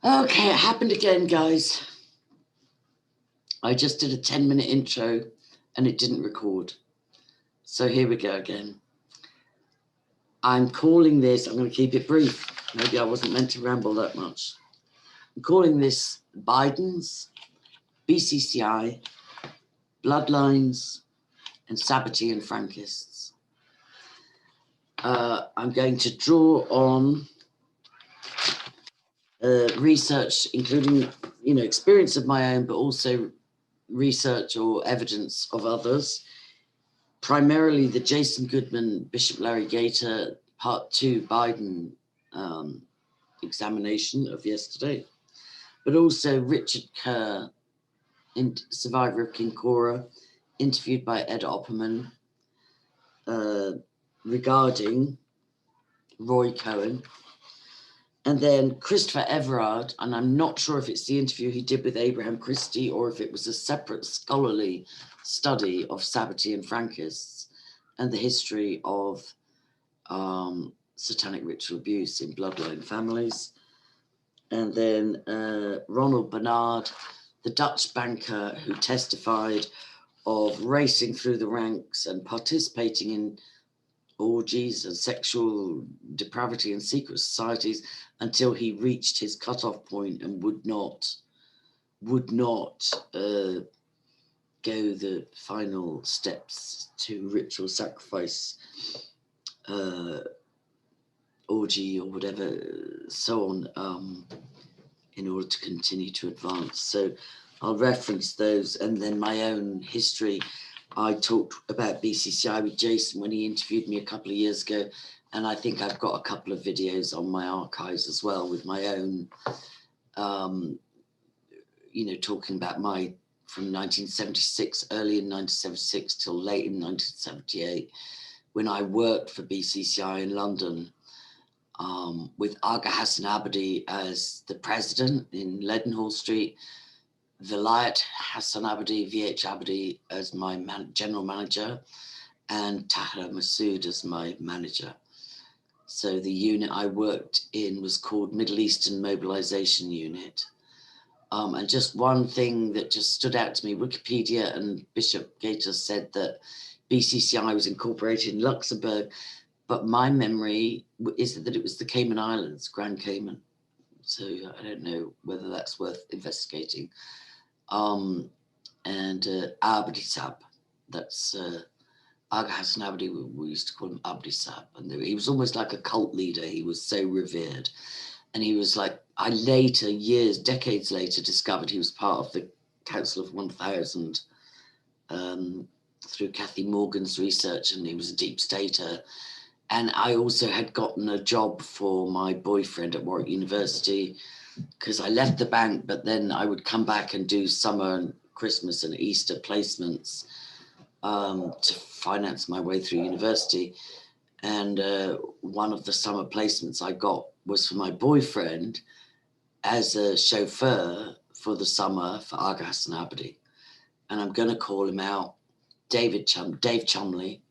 Okay, it happened again, guys. I just did a 10-minute intro and it didn't record. So here we go again. I'm calling this, I'm going to keep it brief. Maybe I wasn't meant to ramble that much. I'm calling this Biden's, BCCI, Bloodlines, and Sabbatean Frankists. I'm going to draw on research, including, experience of my own, but also research or evidence of others. Primarily the Jason Goodman, Bishop Larry Gator, Part 2 Biden examination of yesterday, but also Richard Kerr, survivor of Kincora, interviewed by Ed Opperman regarding Roy Cohn. And then Christopher Everard, and I'm not sure if it's the interview he did with Abraham Christie or if it was a separate scholarly study of Sabbatean Frankists and the history of satanic ritual abuse in bloodline families. And then Ronald Bernard, the Dutch banker who testified of racing through the ranks and participating in orgies and sexual depravity and secret societies until he reached his cutoff point and would not go the final steps to ritual sacrifice, orgy or whatever, so on, in order to continue to advance. So I'll reference those, and then my own history. I talked about BCCI with Jason when he interviewed me a couple of years ago, and I think I've got a couple of videos on my archives as well with my own, talking about my from 1976, early in 1976 till late in 1978, when I worked for BCCI in London with Aga Hassan Abadi as the president in Leadenhall Street, Vilayat Hassan Abadi, VH Abadi as my general manager, and Tahra Masood as my manager. So the unit I worked in was called Middle Eastern Mobilization Unit. And just one thing that just stood out to me, Wikipedia and Bishop Gator said that BCCI was incorporated in Luxembourg, but my memory is that it was the Cayman Islands, Grand Cayman. So I don't know whether that's worth investigating. And Abdi Sab, that's Aga Hassan Abdi, we used to call him Abdi Sab, and he was almost like a cult leader. He was so revered. And he was like, I later, decades later, discovered he was part of the Council of 1000 through Kathy Morgan's research, and he was a deep stater. And I also had gotten a job for my boyfriend at Warwick University, because I left the bank, but then I would come back and do summer and Christmas and Easter placements to finance my way through university. And one of the summer placements I got was for my boyfriend as a chauffeur for the summer for Aga Hassan Abadi. And I'm going to call him out, Dave Chumley.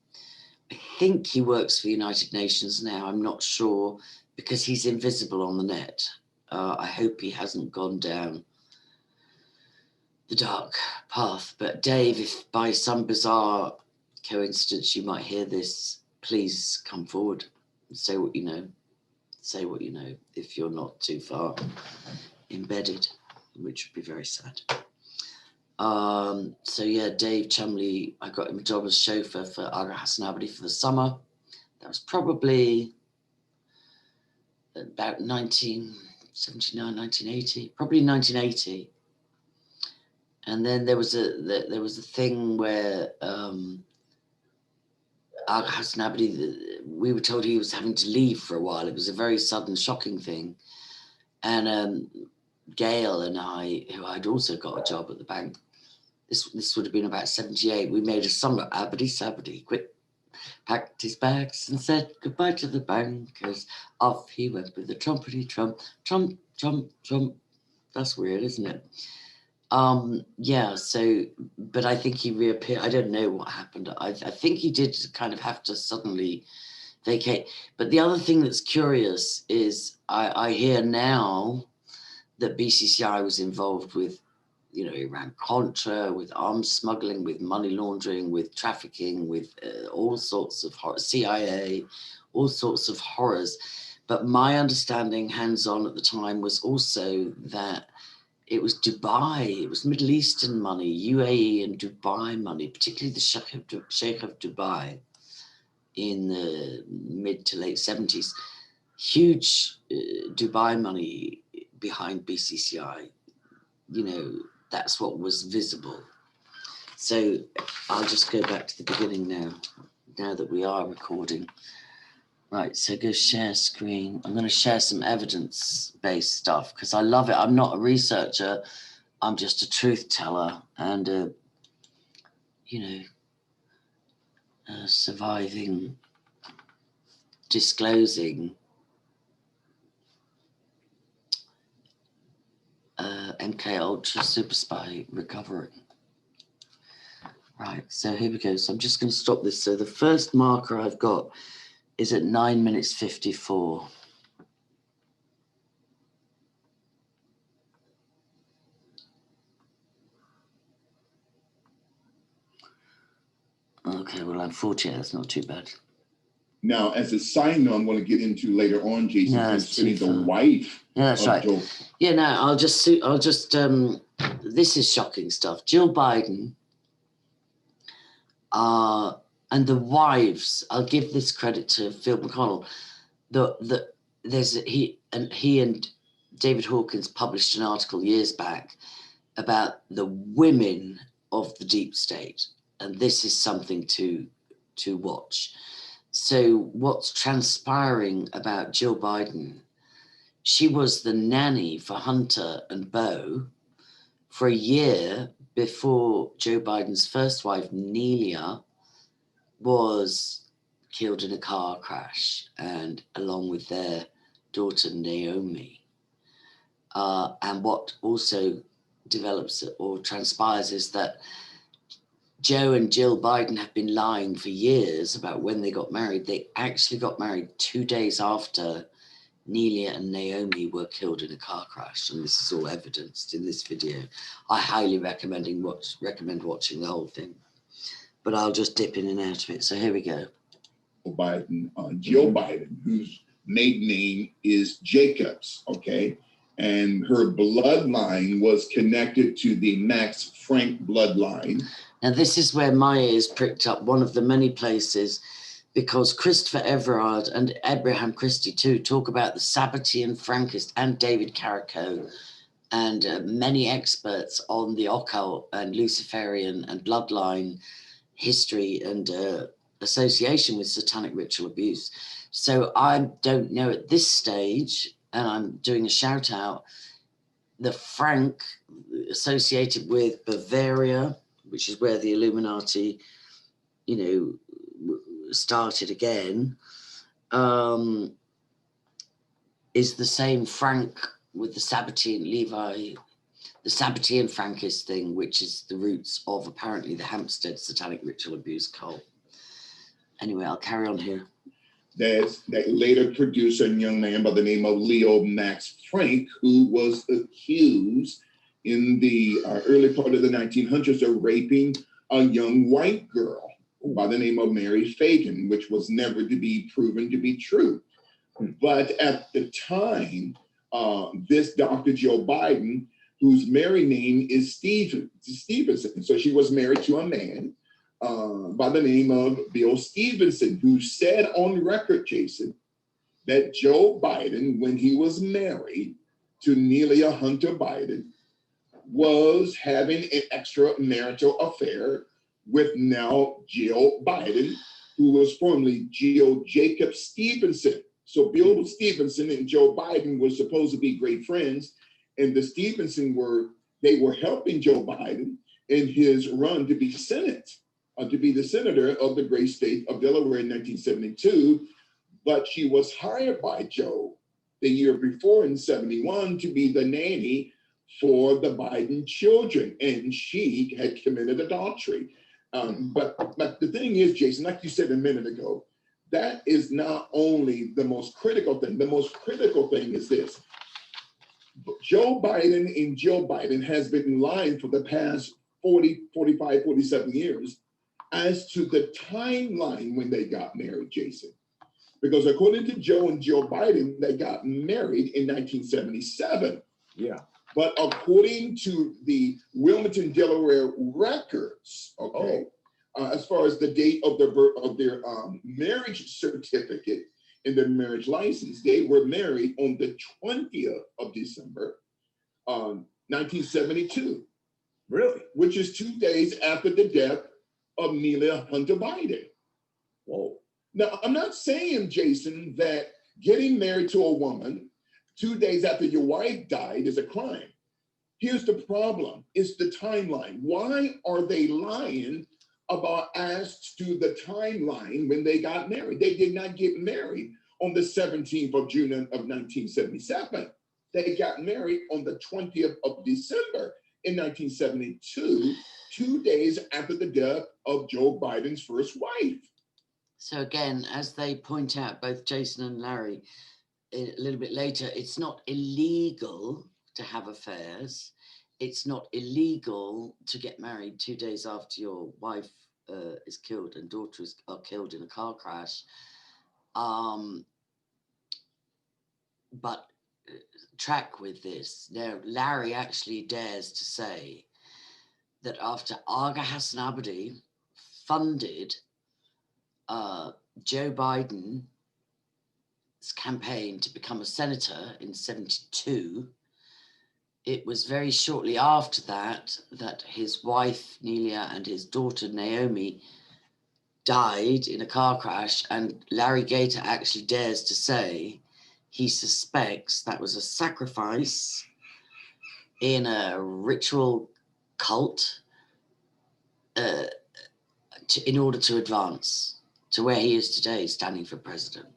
I think he works for the United Nations now. I'm not sure, because he's invisible on the net. I hope he hasn't gone down the dark path. But Dave, if by some bizarre coincidence you might hear this, please come forward and say what you know. Say what you know if you're not too far embedded, which would be very sad. So yeah, Dave Chumley, I got him a job as chauffeur for Aga Hassan Abadi for the summer. That was probably about 1979, 1980, probably 1980. And then there was a thing where Aga Hassan Abadi, we were told he was having to leave for a while. It was a very sudden, shocking thing. And Gail and I, who I'd also got a job at the bank, this would have been about 78, we made a song of Abadi Sabadi, quick, packed his bags and said goodbye to the bankers. Off he went with the trumpety trump, trump, trump, trump. That's weird, isn't it? Yeah, so, but I think he reappeared. I don't know what happened. I think he did kind of have to suddenly vacate. But the other thing that's curious is I hear now that BCCI was involved with, you know, Iran-Contra, with arms smuggling, with money laundering, with trafficking, with all sorts of CIA, all sorts of horrors. But my understanding, hands-on at the time, was also that it was Dubai, it was Middle Eastern money, UAE and Dubai money, particularly the Sheikh of Dubai in the mid to late 70s. Huge Dubai money behind BCCI. You know, that's what was visible. So I'll just go back to the beginning now that we are recording. Right, so go share screen. I'm going to share some evidence-based stuff because I love it. I'm not a researcher. I'm just a truth teller and, you know, surviving, disclosing MK Ultra super spy recovering. Right, so here we go. So I'm just going to stop this. So the first marker I've got is at 9 minutes 54. Okay, well, I'm 40. That's not too bad. Now, as a side note, I'm going to get into later on, Jason, concerning the wife. Yeah, that's right. Joe. Yeah, no, I'll just, this is shocking stuff. Jill Biden, and the wives, I'll give this credit to Phil McConnell, he and David Hawkins published an article years back about the women of the deep state. And this is something to watch. So what's transpiring about Jill Biden, she was the nanny for Hunter and Beau for a year before Joe Biden's first wife, Nelia, was killed in a car crash, and along with their daughter, Naomi. And what also develops or transpires is that Joe and Jill Biden have been lying for years about when they got married. They actually got married 2 days after Nelia and Naomi were killed in a car crash, and this is all evidenced in this video. I highly recommend watching the whole thing, but I'll just dip in and out of it. So here we go. Biden, Jill Biden, whose maiden name is Jacobs, okay? And her bloodline was connected to the Max Frank bloodline. Now, this is where my ears pricked up, one of the many places, because Christopher Everard and Abraham Christie too talk about the Sabbatean Frankist, and David Carrico and many experts on the occult and Luciferian and bloodline history and association with satanic ritual abuse. So I don't know at this stage, and I'm doing a shout out, the Frank associated with Bavaria, which is where the Illuminati, you know, started again, is the same Frank with the Sabbatean Levi, the Sabbatean Frankist thing, which is the roots of apparently the Hampstead satanic ritual abuse cult. Anyway, I'll carry on here. That later produced a young man by the name of Leo Max Frank, who was accused in the early part of the 1900s of raping a young white girl by the name of Mary Fagan, which was never to be proven to be true. But at the time, this Dr. Jill Biden, whose married name is Stevenson, so she was married to a man by the name of Bill Stevenson, who said on record, Jason, that Joe Biden, when he was married to Nelia Hunter Biden, was having an extramarital affair with now Jill Biden, who was formerly Jill Jacob Stevenson. So Bill Stevenson and Joe Biden were supposed to be great friends, and the Stevenson were helping Joe Biden in his run to be to be the senator of the great state of Delaware in 1972. But she was hired by Joe the year before in 71 to be the nanny for the Biden children, and she had committed adultery. But the thing is, Jason, like you said a minute ago, that is not only the most critical thing. The most critical thing is this. Joe Biden and Jill Biden has been lying for the past 40, 45, 47 years as to the timeline when they got married, Jason. Because according to Joe and Jill Biden, they got married in 1977. Yeah. But according to the Wilmington, Delaware records, okay, as far as the date of their marriage certificate and their marriage license, they were married on the 20th of December, 1972. Really? Which is 2 days after the death of Nelia Hunter Biden. Whoa. Now, I'm not saying, Jason, that getting married to a woman 2 days after your wife died is a crime. Here's the problem, it's the timeline. Why are they lying about as to the timeline when they got married? They did not get married on the 17th of June of 1977. They got married on the 20th of December in 1972, 2 days after the death of Joe Biden's first wife. So again, as they point out, both Jason and Larry, a little bit later, it's not illegal to have affairs. It's not illegal to get married 2 days after your wife is killed and daughters are killed in a car crash. But track with this. Now, Larry actually dares to say that after Aga Hassan Abadi funded Joe Biden's campaign to become a senator in 72, it was very shortly after that that his wife Nelia and his daughter Naomi died in a car crash, and Larry Gator actually dares to say he suspects that was a sacrifice in a ritual cult in order to advance to where he is today, standing for president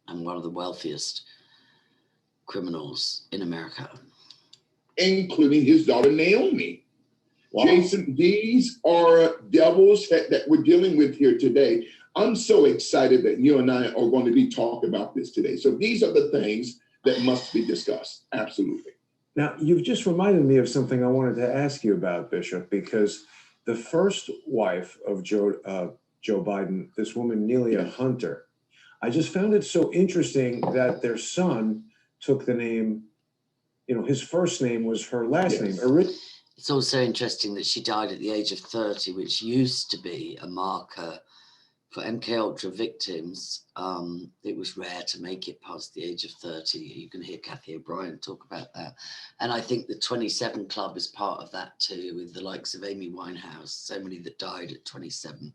and one of the wealthiest criminals in America. Including his daughter, Naomi. Wow. Jason, these are devils that we're dealing with here today. I'm so excited that you and I are going to be talking about this today. So these are the things that must be discussed. Absolutely. Now, you've just reminded me of something I wanted to ask you about, Bishop, because the first wife of Joe Biden, this woman, Nelia Hunter, I just found it so interesting that their son took the name, you know, his first name was her last name. It's also interesting that she died at the age of 30, which used to be a marker for MKUltra victims. It was rare to make it past the age of 30. You can hear Kathy O'Brien talk about that. And I think the 27 Club is part of that too, with the likes of Amy Winehouse, so many that died at 27,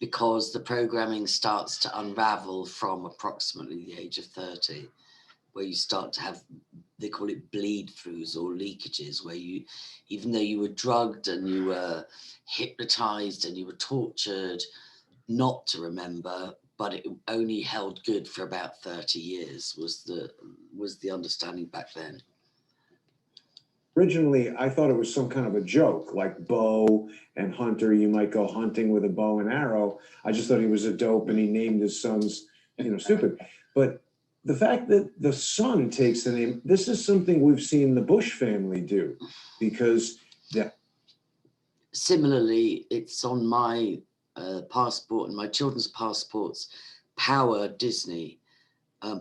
because the programming starts to unravel from approximately the age of 30, where you start to have, they call it bleed throughs or leakages, where you, even though you were drugged and you were hypnotized and you were tortured not to remember, but it only held good for about 30 years was the understanding back then. Originally, I thought it was some kind of a joke, like bow and hunter. You might go hunting with a bow and arrow. I just thought he was a dope and he named his sons, you know, stupid. But the fact that the son takes the name, this is something we've seen the Bush family do, because similarly, it's on my passport and my children's passports, Power Disney.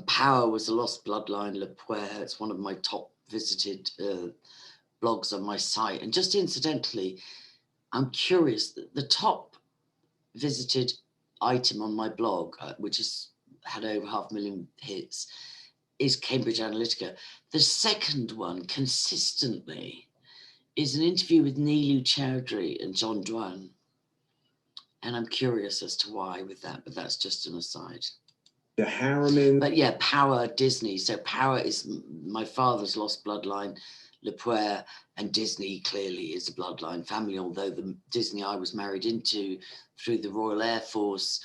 Power was a lost bloodline, Le Puer. It's one of my top visited blogs on my site. And just incidentally, I'm curious, the top visited item on my blog, which has had over 500,000 hits, is Cambridge Analytica. The second one consistently is an interview with Neelu Chowdhury and John Dwan. And I'm curious as to why with that, but that's just an aside. The Harriman. But yeah, Power Disney. So Power is my father's lost bloodline, Le Puer, and Disney clearly is a bloodline family, although the Disney I was married into through the Royal Air Force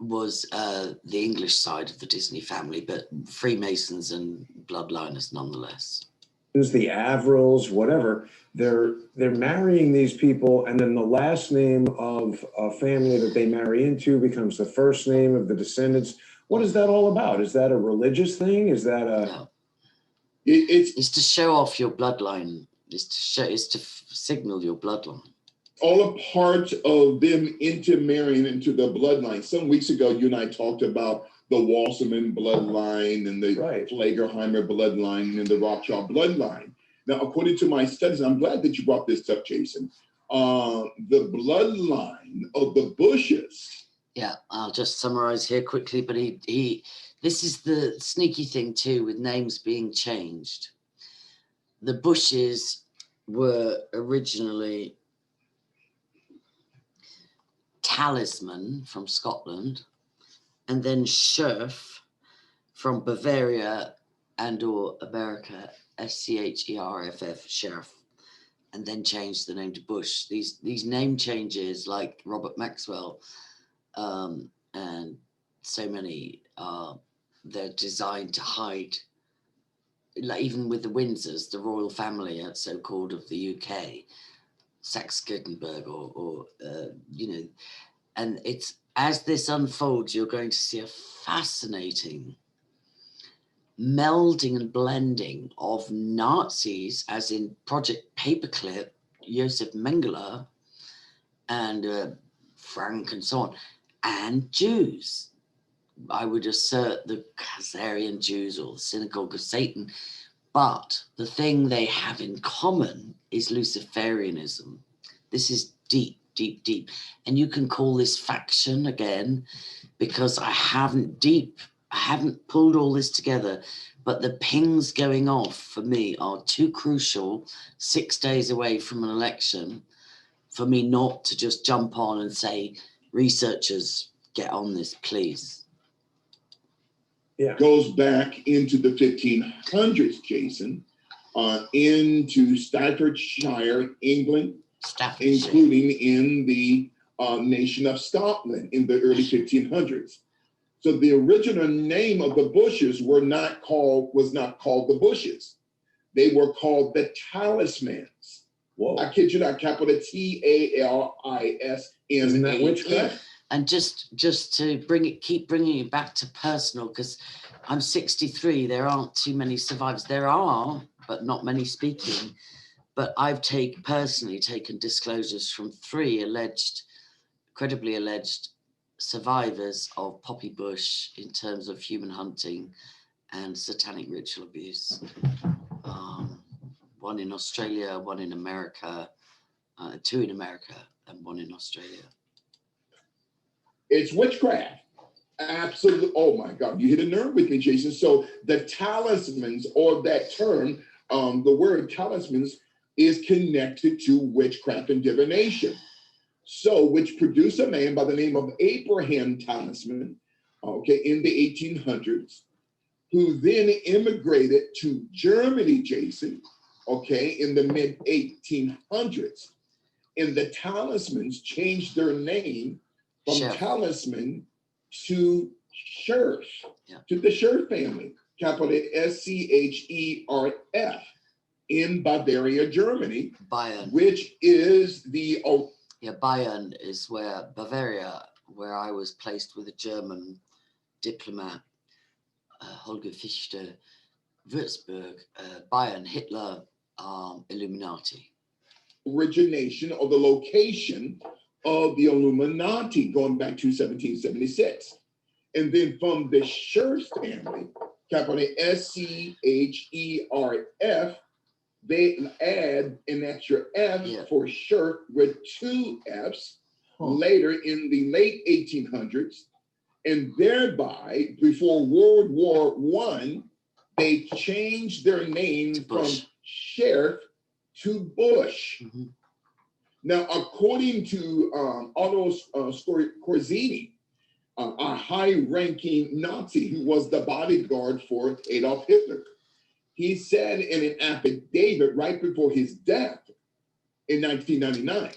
was the English side of the Disney family, but Freemasons and bloodliners nonetheless. The Avrils, whatever, they're marrying these people, and then the last name of a family that they marry into becomes the first name of the descendants. What is that all about? Is that a religious thing? Is that a... No. It's to show off your bloodline. It's to signal your bloodline. All a part of them intermarrying into the bloodline. Some weeks ago, you and I talked about the Wasserman bloodline and the Flagerheimer bloodline and the Rothschild bloodline. Now, according to my studies, I'm glad that you brought this up, Jason. The bloodline of the Bushes. Yeah, I'll just summarize here quickly, but this is the sneaky thing too with names being changed. The Bushes were originally Talisman from Scotland, and then Scherf from Bavaria and or America, Scherff, Scherf, and then changed the name to Bush. These name changes, like Robert Maxwell, and so many, they're designed to hide, like even with the Windsors, the royal family, so-called, of the UK, Saxe-Gothenburg, or you know, and it's, as this unfolds, you're going to see a fascinating melding and blending of Nazis, as in Project Paperclip, Josef Mengele, and Frank and so on, and Jews. I would assert the Khazarian Jews or the Synagogue of Satan, but the thing they have in common is Luciferianism. This is deep, deep, deep. And you can call this faction again, because I haven't pulled all this together, but the pings going off for me are too crucial 6 days away from an election for me not to just jump on and say, researchers, get on this, please. Yeah. Goes back into the 1500s, Jason, into Staffordshire, England, including in the nation of Scotland in the early 1500s. So the original name of the Bushes was not called the Bushes. They were called the Talismans. Whoa. I kid you not, capital Talisman. Isn't that witchcraft? And just to keep bringing it back to personal, because I'm 63, there aren't too many survivors. There are, but not many speaking. But I've personally taken disclosures from 3 credibly alleged survivors of Poppy Bush in terms of human hunting and satanic ritual abuse. 1 in Australia, 1 in America, 2 in America, and 1 in Australia. It's witchcraft. Absolutely. Oh my God, you hit a nerve with me, Jason. So the talismans, or that term, the word talismans, is connected to witchcraft and divination. So, which produced a man by the name of Abraham Talisman, okay, in the 1800s, who then immigrated to Germany, Jason, okay, in the mid 1800s. And the Talismans changed their name from Talisman to Scherff, to the Scherff family, capital Scherf, in Bavaria, Germany, Bayern, which is the Bayern is where Bavaria, where I was placed with a German diplomat, Holger Fichte, Würzburg, Bayern, Hitler, Illuminati. Origination of the location of the Illuminati going back to 1776. And then from the Scherff family, capital Scherf, they add an extra F for Scherff with 2 Fs later in the late 1800s. And thereby, before World War I, they changed their name from Scherff to Bush. Mm-hmm. Now, according to Otto Skorzeny, a high-ranking Nazi who was the bodyguard for Adolf Hitler, he said in an affidavit right before his death in 1999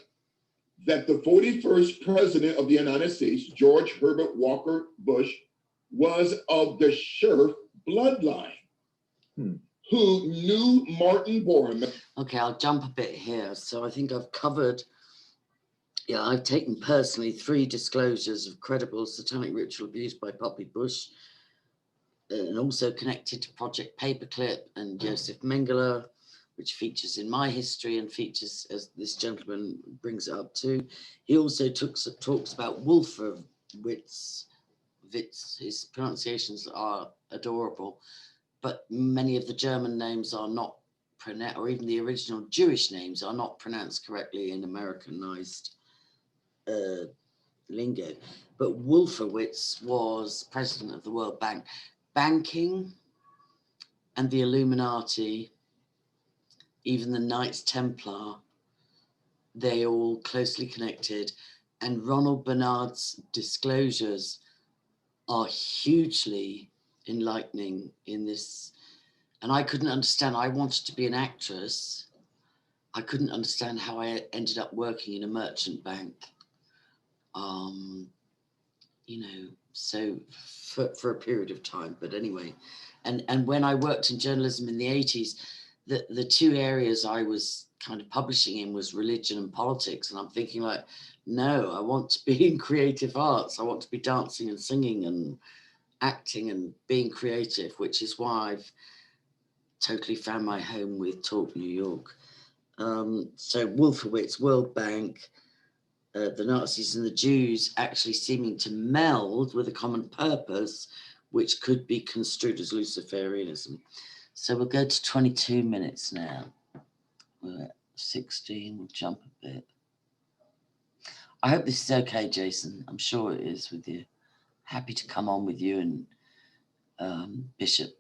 that the 41st president of the United States, George Herbert Walker Bush, was of the Scherff bloodline, who knew Martin Bormann. Okay, I'll jump a bit here. So I think I've covered, I've taken personally 3 disclosures of credible satanic ritual abuse by Poppy Bush. and also connected to Project Paperclip and Joseph Mengele, which features in my history and features, as this gentleman brings it up too. He also talks about Wolfowitz. His pronunciations are adorable, but many of the German names are not pronounced, or even the original Jewish names are not pronounced correctly in Americanized lingo. But Wolfowitz was president of the World Bank. Banking and the Illuminati, even the Knights Templar, they all closely connected. And Ronald Bernard's disclosures are hugely enlightening in this. And I couldn't understand. I wanted to be an actress. I couldn't understand how I ended up working in a merchant bank. You know, so for a period of time. But anyway, and when I worked in journalism in the 80s, the two areas I was kind of publishing in was religion and politics. And I'm thinking like, no, I want to be in creative arts. I want to be dancing and singing and acting and being creative, which is why I've totally found my home with Talk New York. So Wolfowitz, World Bank, the Nazis and the Jews actually seeming to meld with a common purpose, which could be construed as Luciferianism. So we'll go to 22 minutes now. We're at 16, we'll jump a bit. I hope this is okay, Jason. I'm sure it is with you. Happy to come on with you and Bishop,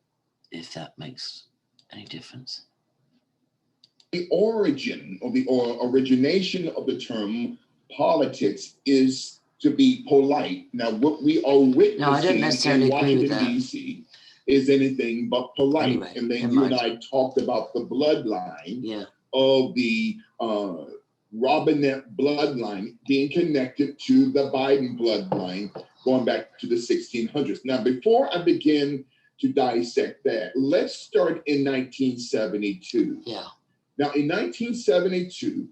if that makes any difference. The origin or the origination of the term politics is to be polite. Now, what we are witnessing in Washington, D.C. is anything but polite. Anyway, and then you and I talked about the bloodline of the Robinette bloodline being connected to the Biden bloodline going back to the 1600s. Now, before I begin to dissect that, let's start in 1972. Now, in 1972,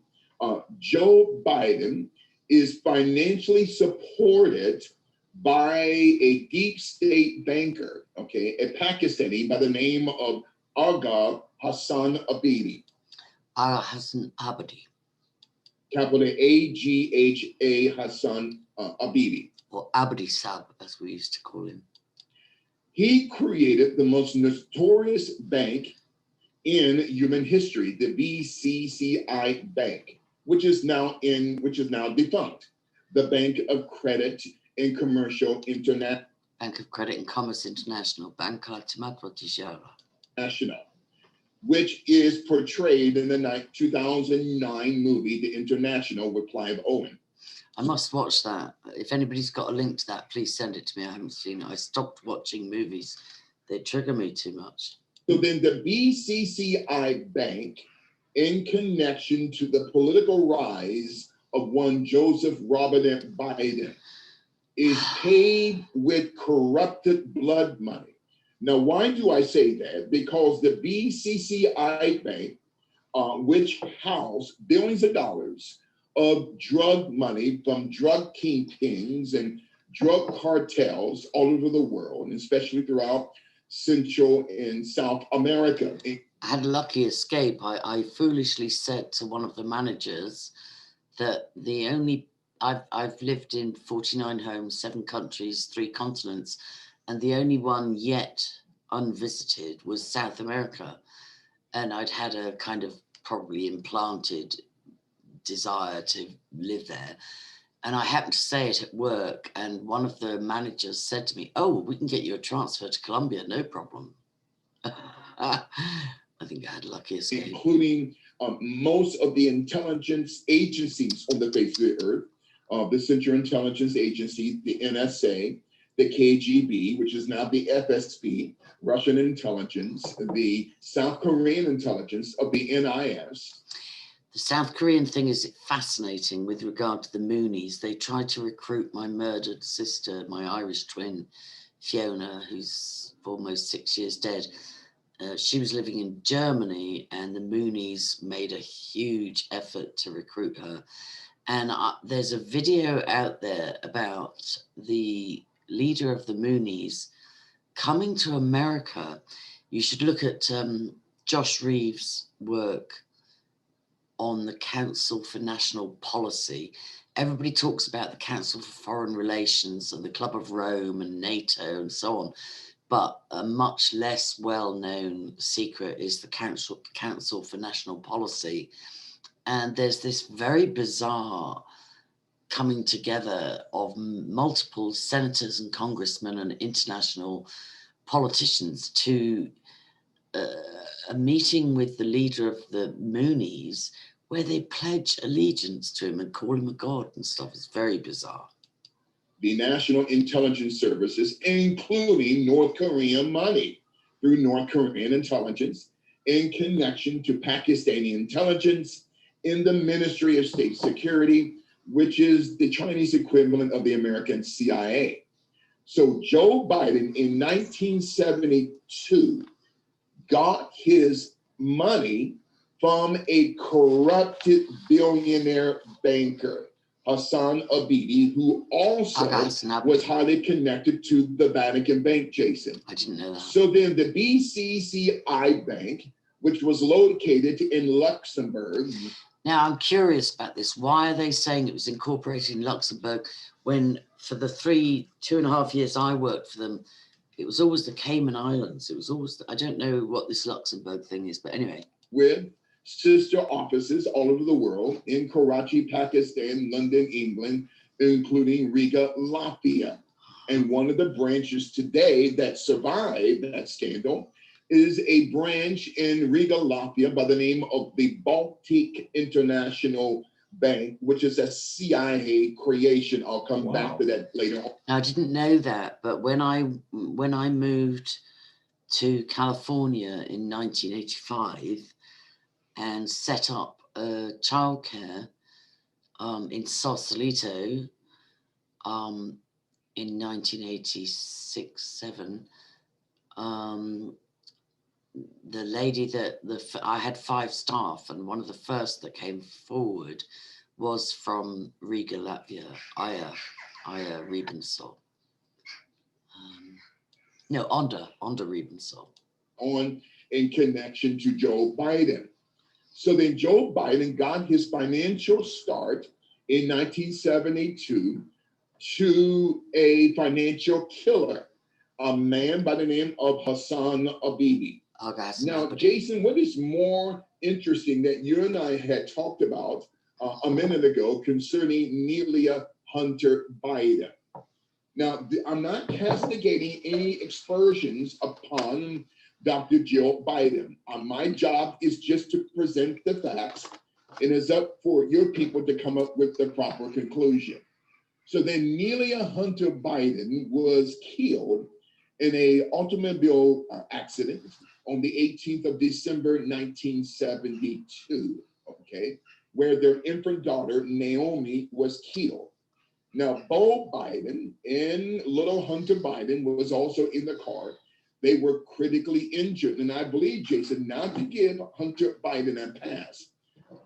Joe Biden is financially supported by a deep state banker, okay, a Pakistani by the name of Agha Hassan Abidi. Hassan Abidi. Capital A-G-H-A Hassan Abidi. Or Abdi Sab, as we used to call him. He created the most notorious bank in human history, the BCCI Bank, which is now defunct, the Bank of Credit and Commercial International. Bank of Credit and Commerce International, Banca Timatro National, which is portrayed in the 2009 movie, The International, with Clive Owen. I must watch that. If anybody's got a link to that, please send it to me. I haven't seen it. I stopped watching movies. They trigger me too much. So then the BCCI Bank, in connection to the political rise of one Joseph Robinette Biden, is paid with corrupted blood money. Now, why do I say that? Because the BCCI Bank, which housed billions of dollars of drug money from drug kingpins and drug cartels all over the world, and especially throughout Central and South America. I had a lucky escape. I foolishly said to one of the managers that I've lived in 49 homes, 7 countries, 3 continents, and the only one yet unvisited was South America. And I'd had a kind of probably implanted desire to live there. And I happened to say it at work, and one of the managers said to me, "Oh, we can get you a transfer to Colombia, no problem." I think I had a lucky escape. Including most of the intelligence agencies on the face of the earth, the Central Intelligence Agency, the NSA, the KGB, which is now the FSB, Russian intelligence, the South Korean intelligence of the NIS. The South Korean thing is fascinating with regard to the Moonies. They tried to recruit my murdered sister, my Irish twin, Fiona, who's almost 6 years dead. She was living in Germany, and the Moonies made a huge effort to recruit her. And there's a video out there about the leader of the Moonies coming to America, you should look at Josh Reeves' work on the Council for National Policy. Everybody talks about the Council for Foreign Relations and the Club of Rome and NATO and so on, but a much less well-known secret is the Council for National Policy. And there's this very bizarre coming together of multiple senators and congressmen and international politicians to a meeting with the leader of the Moonies, where they pledge allegiance to him and call him a god and stuff. It's very bizarre. The National Intelligence Services, including North Korean money through North Korean intelligence in connection to Pakistani intelligence in the Ministry of State Security, which is the Chinese equivalent of the American CIA. So Joe Biden in 1972 got his money from a corrupted billionaire banker, Hassan Abidi, who also was highly connected to the Vatican Bank, Jason. I didn't know that. So then the BCCI Bank, which was located in Luxembourg. Now, I'm curious about this. Why are they saying it was incorporated in Luxembourg when for the 2.5 years I worked for them, it was always the Cayman Islands. It was always, I don't know what this Luxembourg thing is, but anyway. With sister offices all over the world in Karachi, Pakistan, London, England, including Riga, Latvia. And one of the branches today that survived that scandal is a branch in Riga, Latvia by the name of the Baltic International Bank, which is a CIA creation. I'll come back to that later on. I didn't know that, but when I moved to California in 1985 and set up childcare in Sausalito in 1986-7, the lady I had 5 staff, and one of the first that came forward was from Riga, Latvia, Aya Riebensol. No, Onda Riebensol. In connection to Joe Biden. So then Joe Biden got his financial start in 1972 to a financial killer, a man by the name of Hassan Abidi. Now, Jason, what is more interesting that you and I had talked about a minute ago concerning Nelia Hunter Biden? Now, I'm not castigating any aspersions upon Dr. Jill Biden. My job is just to present the facts, and it's up for your people to come up with the proper conclusion. So then Nelia Hunter Biden was killed in an automobile accident on the 18th of December, 1972, okay, where their infant daughter, Naomi, was killed. Now, Beau Biden and little Hunter Biden was also in the car. They were critically injured. And I believe, Jason, not to give Hunter Biden a pass,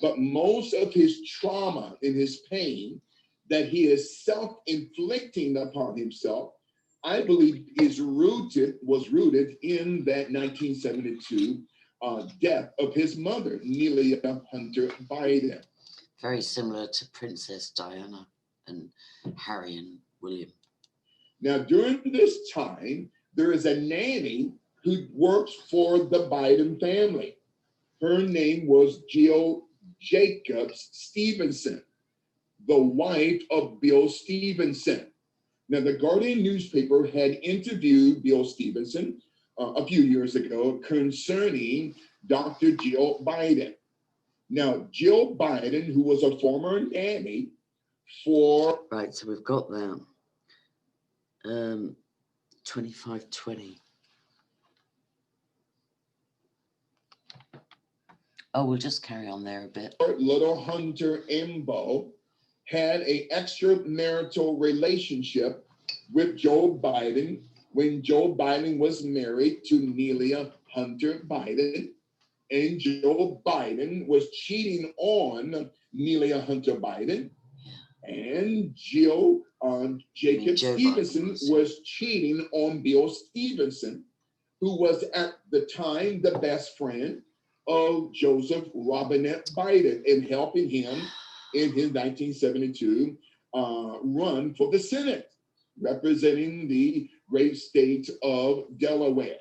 but most of his trauma and his pain that he is self-inflicting upon himself, I believe was rooted in that 1972 death of his mother, Nelia Hunter Biden. Very similar to Princess Diana and Harry and William. Now, during this time, there is a nanny who works for the Biden family. Her name was Jill Jacobs Stevenson, the wife of Bill Stevenson. Now, the Guardian newspaper had interviewed Bill Stevenson a few years ago concerning Dr. Jill Biden. Now, Jill Biden, who was a former nanny for... Right, so we've got that. 2520. Oh, we'll just carry on there a bit. Little Hunter Embo had an extramarital relationship with Joe Biden when Joe Biden was married to Nelia Hunter Biden, and Joe Biden was cheating on Nelia Hunter Biden. And Jill Jacob Joe Stevenson Biden was cheating on Bill Stevenson, who was at the time the best friend of Joseph Robinette Biden, and helping him in his 1972 run for the Senate, representing the great state of Delaware.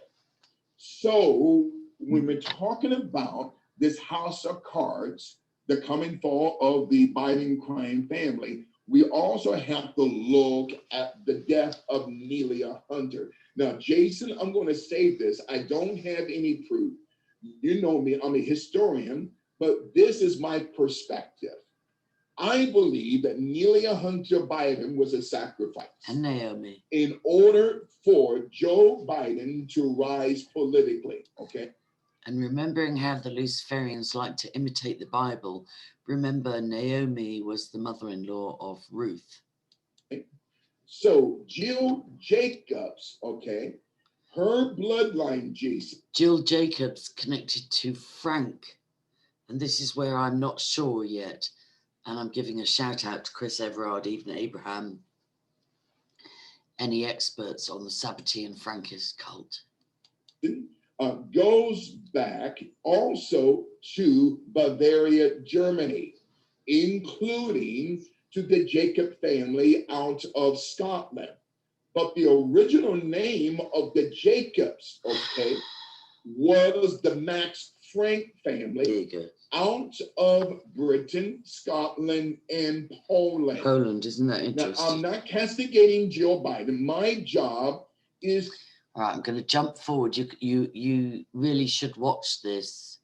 So when we're talking about this house of cards, the coming fall of the Biden crime family, we also have to look at the death of Nelia Hunter. Now, Jason, I'm going to say this. I don't have any proof. You know me, I'm a historian, but this is my perspective. I believe that Nelia Hunter Biden was a sacrifice. And Naomi. In order for Joe Biden to rise politically, okay? And remembering how the Luciferians like to imitate the Bible, remember Naomi was the mother-in-law of Ruth. So Jill Jacobs, okay, her bloodline, Jason. Jill Jacobs connected to Frank. And this is where I'm not sure yet. And I'm giving a shout out to Chris Everard, even Abraham, any experts on the Sabbatean Frankist cult. Goes back also to Bavaria, Germany, including to the Jacob family out of Scotland. But the original name of the Jacobs, okay, was the Max Frank family. There you go. Out of Britain, Scotland, and Poland. Poland, isn't that interesting? Now, I'm not castigating Joe Biden. My job is... All right, I'm going to jump forward. You really should watch this,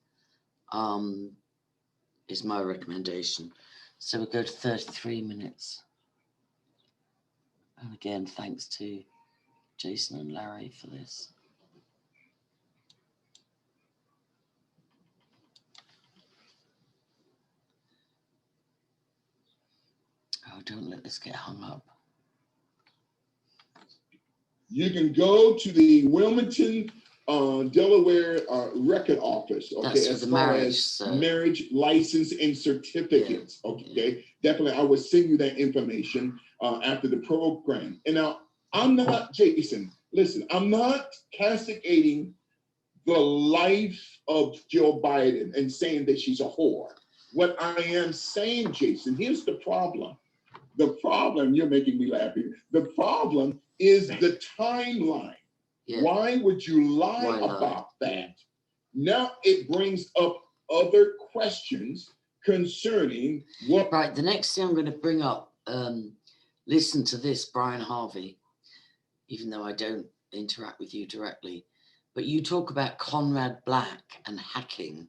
is my recommendation. So we'll go to 33 minutes. And again, thanks to Jason and Larry for this. Oh, don't let this get hung up. You can go to the Wilmington, Delaware record office, okay, That's as the far marriage, as so. marriage license and certificates, Yeah. okay? Yeah. Definitely, I will send you that information after the program. And now, I'm not, Jason, listen, I'm not castigating the life of Joe Biden and saying that she's a whore. What I am saying, Jason, here's the problem. The problem, you're making me laugh here. The problem is the timeline. Yeah. Why would you lie about that? Now it brings up other questions concerning what... Right, the next thing I'm going to bring up, listen to this, Brian Harvey, even though I don't interact with you directly, but you talk about Conrad Black and hacking.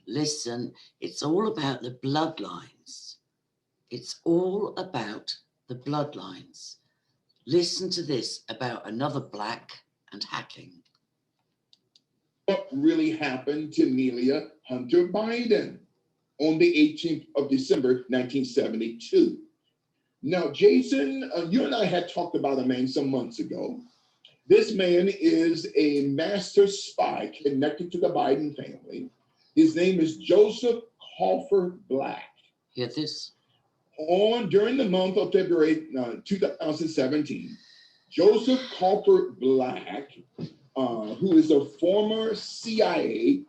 Listen, it's all about the bloodlines. It's all about the bloodlines. Listen to this about another Black and hacking. What really happened to Nelia Hunter Biden on the 18th of December, 1972. Now, Jason, you and I had talked about a man some months ago. This man is a master spy connected to the Biden family. His name is Joseph Crawford Black. Hear this? During the month of February 2017, Joseph Crawford Black, who is a former CIA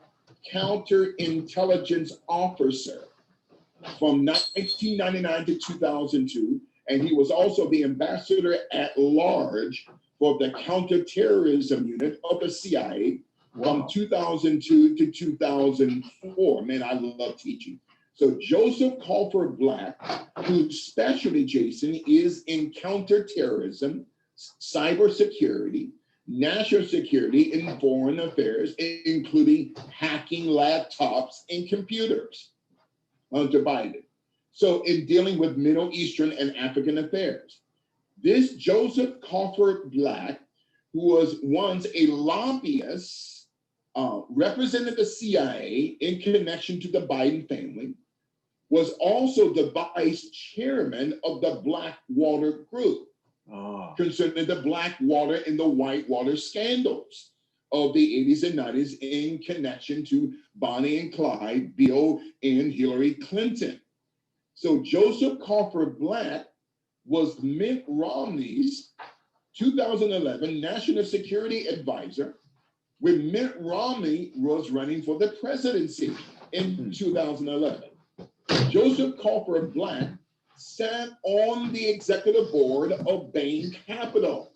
counterintelligence officer from 1999 to 2002, and he was also the ambassador at large for the counterterrorism unit of the CIA from 2002 to 2004. Man, I love teaching. So Joseph Crawford Black, whose specialty, Jason, is in counterterrorism, cybersecurity, national security, and foreign affairs, including hacking laptops and computers, Hunter Biden. So in dealing with Middle Eastern and African affairs, this Joseph Crawford Black, who was once a lobbyist, represented the CIA in connection to the Biden family, was also the vice chairman of the Blackwater Group, concerning the Blackwater and the Whitewater scandals of the 80s and 90s in connection to Bonnie and Clyde, Bill and Hillary Clinton. So Joseph Crawford Black was Mitt Romney's 2011 National Security Advisor when Mitt Romney was running for the presidency in 2011. Joseph Crawford Black sat on the executive board of Bain Capital,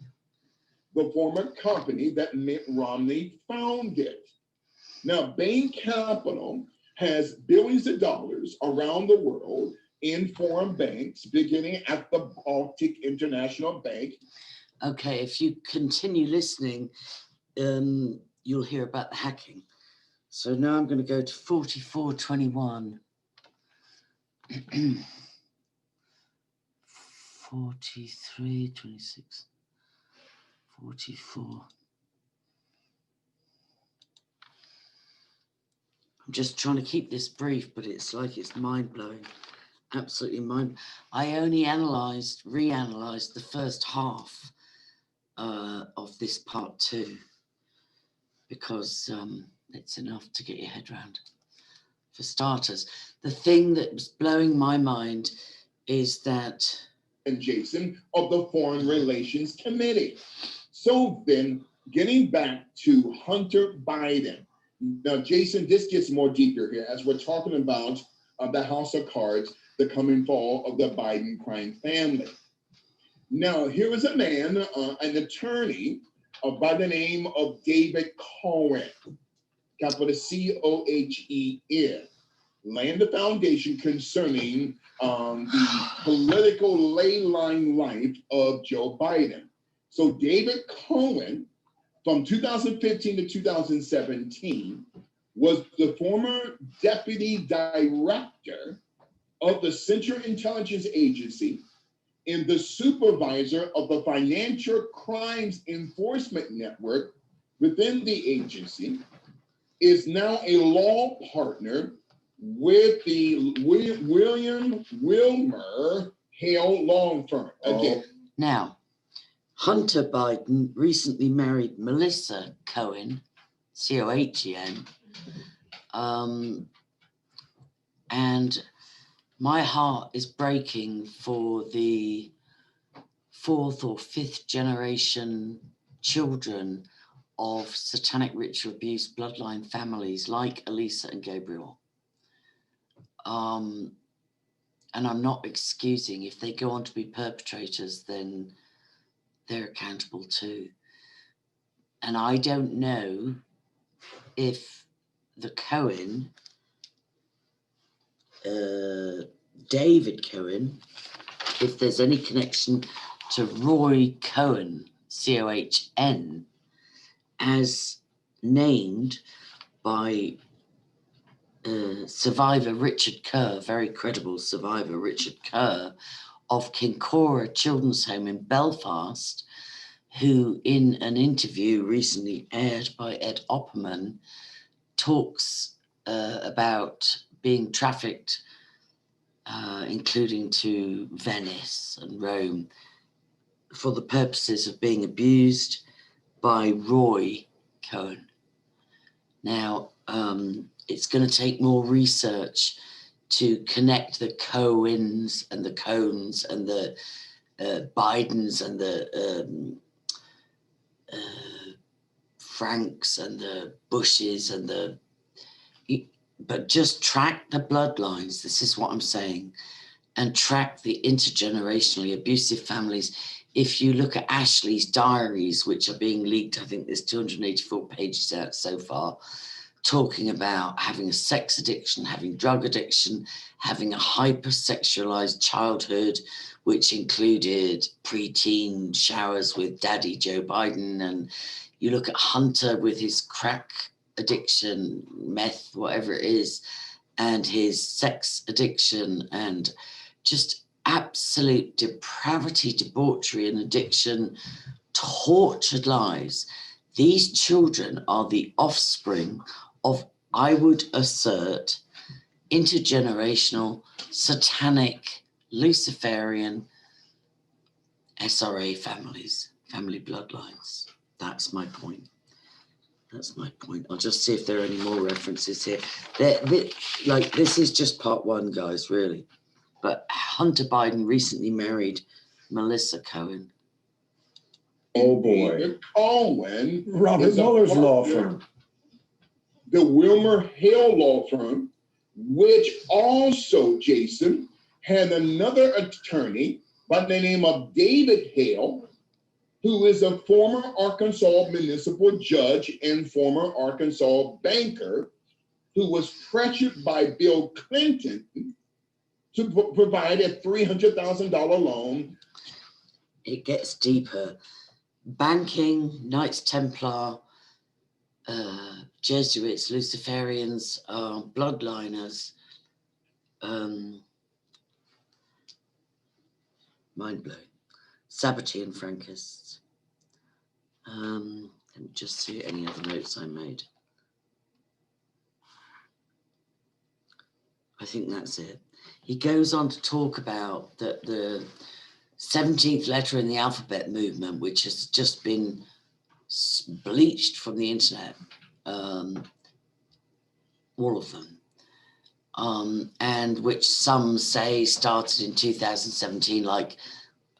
the former company that Mitt Romney founded. Now, Bain Capital has billions of dollars around the world in foreign banks, beginning at the Baltic International Bank. Okay, if you continue listening, you'll hear about the hacking. So now I'm going to go to 4421. 43, 26, 44. I'm just trying to keep this brief, but it's like it's mind-blowing. Absolutely mind. I only reanalyzed the first half of this part 2 because it's enough to get your head around. For starters, the thing that was blowing my mind is that And Jason of the Foreign Relations Committee. So then getting back to Hunter Biden. Now, Jason, this gets more deeper here as we're talking about the House of Cards, the coming fall of the Biden crime family. Now, here is a man, an attorney by the name of David Cohen, capital C-O-H-E-N, laying the foundation concerning the political ley line life of Joe Biden. So David Cohen, from 2015 to 2017, was the former deputy director of the Central Intelligence Agency and the supervisor of the Financial Crimes Enforcement Network within the agency, is now a law partner with the William Wilmer Hale law firm. Again. Now, Hunter Biden recently married Melissa Cohen, C-O-H-E-N, and my heart is breaking for the 4th or 5th generation children of satanic ritual abuse bloodline families like Elisa and Gabriel. And I'm not excusing, if they go on to be perpetrators, then they're accountable too. And I don't know if the Cohen, David Cohen, if there's any connection to Roy Cohen, C-O-H-N, as named by survivor Richard Kerr, very credible survivor Richard Kerr of Kincora Children's Home in Belfast, who in an interview recently aired by Ed Opperman talks about being trafficked, including to Venice and Rome, for the purposes of being abused by Roy Cohen. Now, it's going to take more research to connect the Cohens and the Cohns and the Bidens and the Franks and the Bushes and but just track the bloodlines. This is what I'm saying, and track the intergenerationally abusive families. If you look at Ashley's diaries, which are being leaked, I think there's 284 pages out so far, talking about having a sex addiction, having drug addiction, having a hypersexualized childhood, which included preteen showers with Daddy Joe Biden. And you look at Hunter with his crack addiction, meth, whatever it is, and his sex addiction, and just absolute depravity, debauchery, and addiction, tortured lives. These children are the offspring of, I would assert, intergenerational, satanic, Luciferian SRA families, family bloodlines. That's my point. That's my point. I'll just see if there are any more references here. Like, this is just part 1, guys, really. But Hunter Biden recently married Melissa Cohen. Oh boy. David Cohen, Robert Mueller's law firm. The Wilmer Hale law firm, which also, Jason, had another attorney by the name of David Hale, who is a former Arkansas municipal judge and former Arkansas banker, who was pressured by Bill Clinton to provide a $300,000 loan. It gets deeper. Banking, Knights Templar, Jesuits, Luciferians, bloodliners, mind-blowing. Sabbatean Frankists. Let me just see any other notes I made. I think that's it. He goes on to talk about that the 17th letter in the alphabet movement, which has just been bleached from the internet, all of them, and which some say started in 2017, like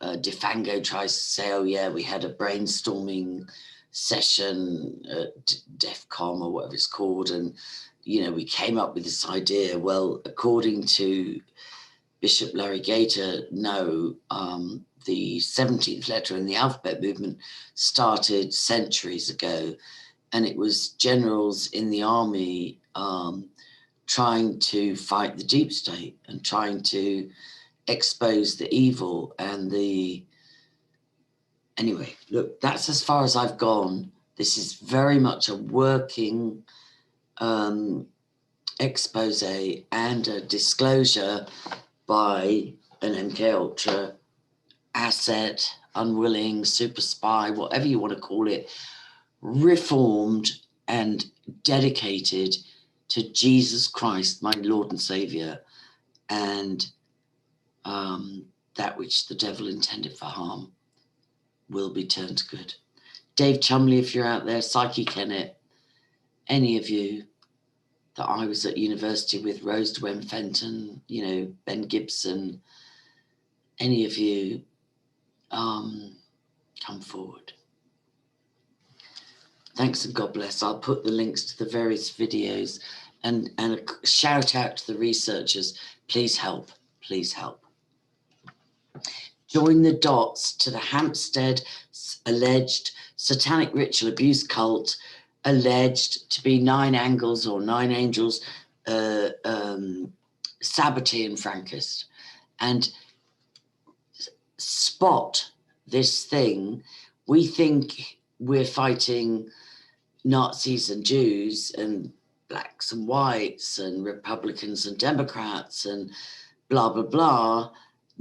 Defango tries to say, oh yeah, we had a brainstorming session at DEFCON or whatever it's called, and you know, we came up with this idea. Well, according to Bishop Larry Gator, no, the 17th letter in the alphabet movement started centuries ago, and it was generals in the army trying to fight the deep state and trying to expose the evil and the... Anyway, look, that's as far as I've gone. This is very much a working expose and a disclosure by an MK Ultra asset, unwilling, super spy, whatever you want to call it, reformed and dedicated to Jesus Christ, my Lord and Savior, and that which the devil intended for harm will be turned to good. Dave Chumley, if you're out there, Psyche Kennett, any of you that I was at university with, Rose Dwayne Fenton, you know, Ben Gibson, any of you, come forward. Thanks and God bless. I'll put the links to the various videos and a shout out to the researchers. Please help, please help. Join the dots to the Hampstead alleged satanic ritual abuse cult, alleged to be 9 angles or 9 angels, Sabbatean Frankist, and spot this thing. We think we're fighting Nazis and Jews and blacks and whites and Republicans and Democrats and blah, blah, blah.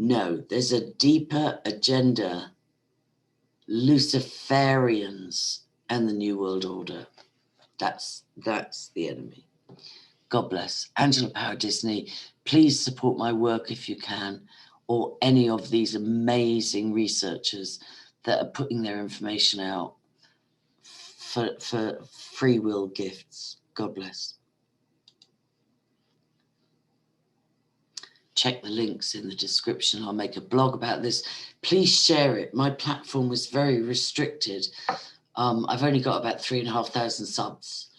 No, there's a deeper agenda. Luciferians and the New World Order. That's the enemy. God bless. Angela Power Disney, please support my work if you can, or any of these amazing researchers that are putting their information out for free will gifts. God bless. Check the links in the description. I'll make a blog about this. Please share it. My platform was very restricted. I've only got about 3,500 subs.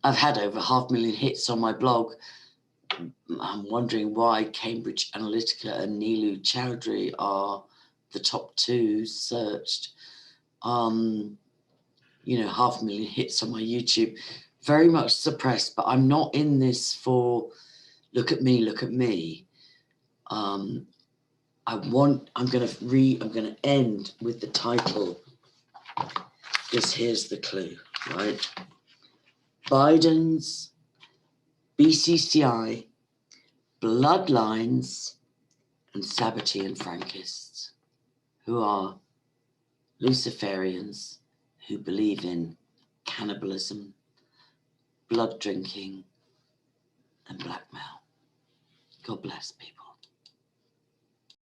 I've had over 500,000 hits on my blog. I'm wondering why Cambridge Analytica and Neelu Chowdhury are the top 2 searched. You know, 500,000 hits on my YouTube. Very much suppressed, but I'm not in this for look at me, look at me. I'm going to end with the title, because here's the clue, right? Biden's BCCI, bloodlines, and Sabbatean Frankists, who are Luciferians who believe in cannibalism, blood drinking, and blackmail. God bless people.